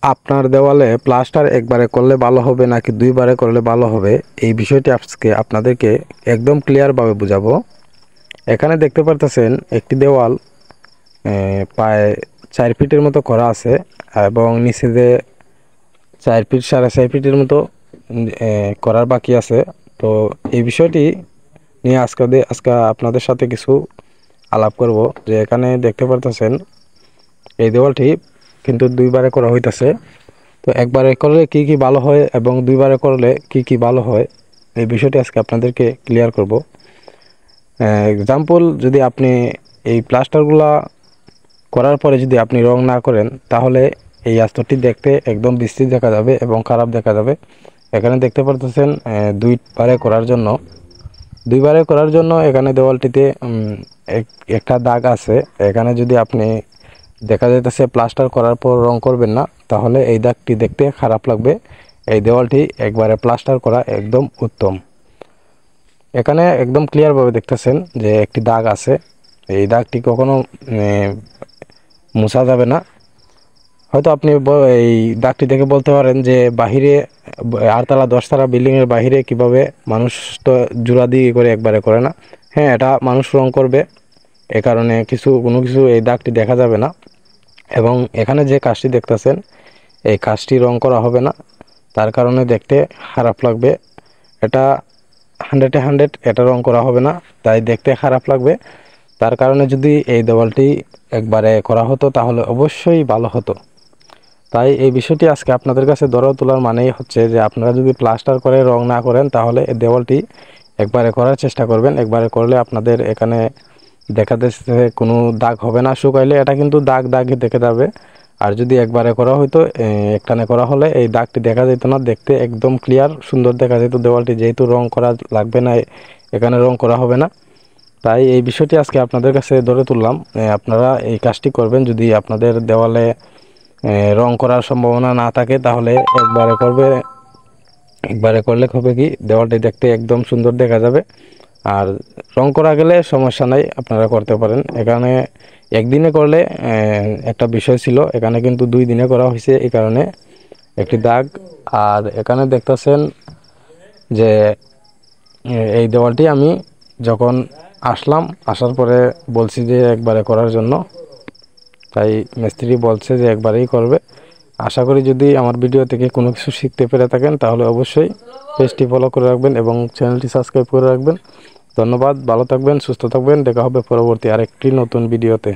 আপনার দেওয়ালে প্লাস্টার একবারে করলে ভালো হবে নাকি দুইবারে করলে ভালো হবে, এই বিষয়টি আজকে আপনাদেরকে একদম ক্লিয়ারভাবে বুঝাবো। এখানে দেখতে পারতেছেন একটি দেওয়াল প্রায় 4 ফিটের মতো করা আছে এবং নিচে যে 4 ফিট 4.5 ফিটের মতো করার বাকি আছে। তো এই বিষয়টি নিয়ে আজকে আপনাদের সাথে কিছু আলাপ করব। যে এখানে দেখতে পারতেছেন এই দেওয়ালটি কিন্তু দুইবারে করা হইতাছে। তো একবারে করলে কি কি ভালো হয় এবং দুইবারে করলে কি কি ভালো হয়, এই বিষয়টি আজকে আপনাদেরকে ক্লিয়ার করব। এক্সাম্পল, যদি আপনি এই প্লাস্টারগুলা করার পরে যদি আপনি রং না করেন, তাহলে এই আস্তরটি দেখতে একদম বিশ্রী দেখা যাবে এবং খারাপ দেখা যাবে। এখানে দেখতে পারতেছেন দুইবারে করার জন্য এখানে দেওয়ালটিতে একটা দাগ আছে। এখানে যদি আপনি দেখা যাইতেছে প্লাস্টার করার পর রং করবেন না, তাহলে এই দাগটি দেখতে খারাপ লাগবে। এই দেওয়ালটি একবারে প্লাস্টার করা একদম উত্তম। এখানে একদম ক্লিয়ারভাবে দেখতেছেন যে একটি দাগ আছে। এই দাগটি কখনো মুছা যাবে না। হয়তো আপনি এই দাগটি দেখে বলতে পারেন যে বাহিরে 8 তলা 10 তলা বিল্ডিংয়ের বাহিরে কিভাবে মানুষ তো জোড়া দিয়ে করে একবারে করে না। হ্যাঁ, এটা মানুষ রং করবে, এ কারণে কোনো কিছু এই দাগটি দেখা যাবে না। এবং এখানে যে কাজটি দেখতেছেন, এই কাজটি রং করা হবে না, তার কারণে দেখতে খারাপ লাগবে। এটা 100-100 এটা রং করা হবে না, তাই দেখতে খারাপ লাগবে। তার কারণে যদি এই দেওয়ালটি একবারে করা হতো তাহলে অবশ্যই ভালো হতো। তাই এই বিষয়টি আজকে আপনাদের কাছে ধরা তোলার মানেই হচ্ছে যে আপনারা যদি প্লাস্টার করে রং না করেন, তাহলে এই দেওয়ালটি একবারে করার চেষ্টা করবেন। একবারে করলে আপনাদের এখানে দেখা যাচ্ছে কোনো দাগ হবে না, শুকাইলে এটা কিন্তু দাগ দেখে যাবে। আর যদি একবারে করা হয়তো, একটানে করা হলে এই দাগটি দেখা যেত না, দেখতে একদম ক্লিয়ার সুন্দর দেখা যেত দেওয়ালটি। যেহেতু রং করা লাগবে না, এখানে রং করা হবে না, তাই এই বিষয়টি আজকে আপনাদের কাছে ধরে তুললাম। আপনারা এই কাজটি করবেন যদি আপনাদের দেওয়ালে রং করার সম্ভাবনা না থাকে, তাহলে একবারে করলে হবে কি, দেওয়ালটি দেখতে একদম সুন্দর দেখা যাবে। আর রং করা গেলে সমস্যা নাই, আপনারা করতে পারেন। এখানে একদিনে করলে একটা বিষয় ছিল, এখানে কিন্তু 2 দিনে করা হয়েছে, এই কারণে একটি দাগ। আর এখানে দেখতেছেন যে এই দেওয়ালটি আমি যখন আসার পরে বলছি যে একবারে করার জন্য, তাই মিস্ত্রি বলছে যে একবারেই করবে। আশা করি যদি আমার ভিডিও থেকে কোনো কিছু শিখতে পেরে থাকেন, তাহলে অবশ্যই পেজটি ফলো করে রাখবেন এবং চ্যানেলটি সাবস্ক্রাইব করে রাখবেন। ধন্যবাদ, ভালো থাকবেন, সুস্থ থাকবেন। দেখা হবে পরবর্তী আরেকটি নতুন ভিডিওতে।